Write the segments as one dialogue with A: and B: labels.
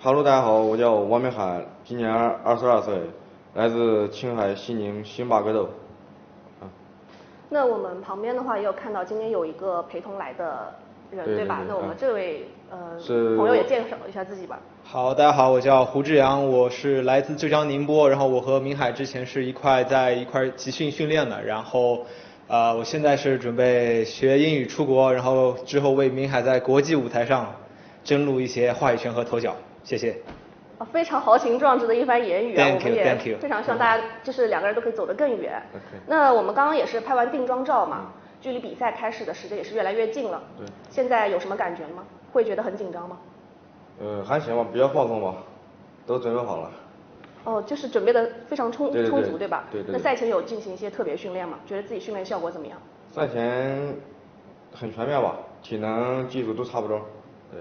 A: Hello，大家好，我叫王明涵，今年22岁，来自青海西宁辛巴格斗。
B: 那我们旁边的话也有看到今天有一个陪同来的人，对吧？那我们这位朋友也介绍一下自己吧。
C: 好，大家好，我叫胡志阳，我是来自浙江宁波，然后我和明海之前是在一块集训练的，然后我现在是准备学英语出国，然后之后为明海在国际舞台上争录一些话语权和头角，谢谢。
B: 非常豪情壮志的一番言语啊，我们也非常希望大家就是两个人都可以走得更远。那我们刚刚也是拍完定妆照嘛，距离比赛开始的时间也是越来越近了。
A: 对。
B: 现在有什么感觉吗？会觉得很紧张吗？
A: 还行吧，比较放松吧，都准备好了。
B: 哦，就是准备的非常充足，对吧？
A: 对。
B: 那赛前有进行一些特别训练吗？觉得自己训练效果怎么样？
A: 赛前很全面吧，体能、技术都差不多。对。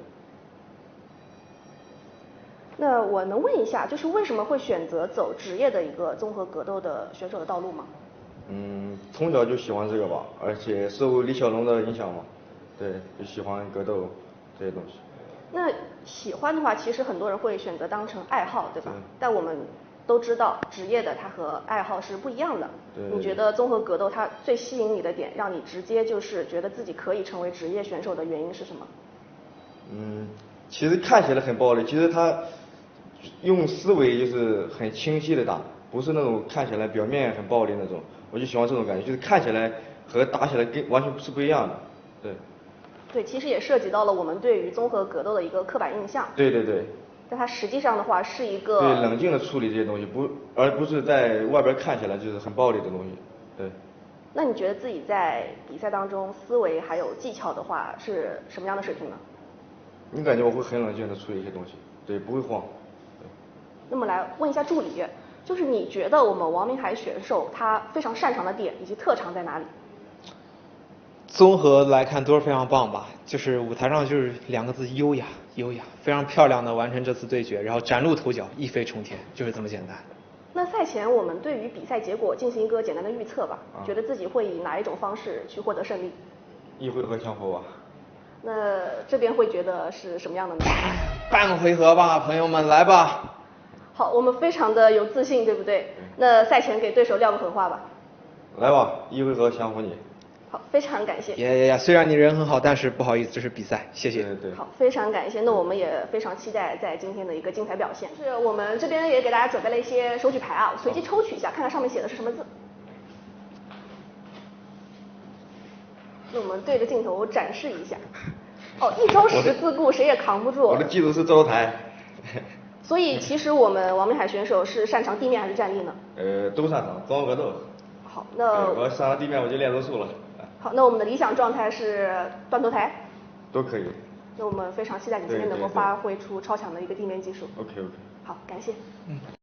B: 那我能问一下，就是为什么会选择走职业的一个综合格斗的选手的道路吗？
A: 从小就喜欢这个吧，而且受李小龙的影响嘛，对，就喜欢格斗这些东西。
B: 那喜欢的话，其实很多人会选择当成爱好，对吧？但我们都知道，职业的它和爱好是不一样的。你觉得综合格斗它最吸引你的点，让你直接就是觉得自己可以成为职业选手的原因是什么？
A: 其实看起来很暴力，其实他用思维就是很清晰的打，不是那种看起来表面很暴力那种。我就喜欢这种感觉，就是看起来和打起来完全是不一样的。
B: 对，其实也涉及到了我们对于综合格斗的一个刻板印象。
A: 对。
B: 但它实际上的话是一个
A: 冷静的处理这些东西，而不是在外边看起来就是很暴力的东西。对。
B: 那你觉得自己在比赛当中思维还有技巧的话是什么样的水平呢？
A: 你感觉我会很冷静的处理一些东西，对，不会慌。
B: 那么来问一下助理，就是你觉得我们王明海选手他非常擅长的点以及特长在哪里？
C: 综合来看都是非常棒吧，就是舞台上就是2个字优雅，非常漂亮的完成这次对决，然后崭露头角，一飞冲天，就是这么简单。
B: 那赛前我们对于比赛结果进行一个简单的预测吧，觉得自己会以哪一种方式去获得胜利
A: ？1回合相负吧。
B: 那这边会觉得是什么样的呢？
C: 半个回合吧，朋友们，来吧。
B: 好，我们非常的有自信，对不对？那赛前给对手撂个狠话吧。
A: 来吧，1回合降服你。
B: 好，非常感谢。
C: 虽然你人很好，但是不好意思，这是比赛，谢谢。
A: 对。
B: 好，非常感谢。那我们也非常期待在今天的一个精彩表现。是我们这边也给大家准备了一些手举牌啊，我随机抽取一下，看看上面写的是什么字。那我们对着镜头展示一下。哦，一招10自固，谁也扛不住。
A: 我的技术是招台。
B: 所以其实我们王明海选手是擅长地面还是站立呢？
A: 都擅长，综合格斗。
B: 好，那
A: 我上了地面我就练柔术了。
B: 好，那我们的理想状态是断头台。
A: 都可以。
B: 那我们非常期待你今天能够发挥出超强的一个地面技术。
A: OK。
B: 好，感谢。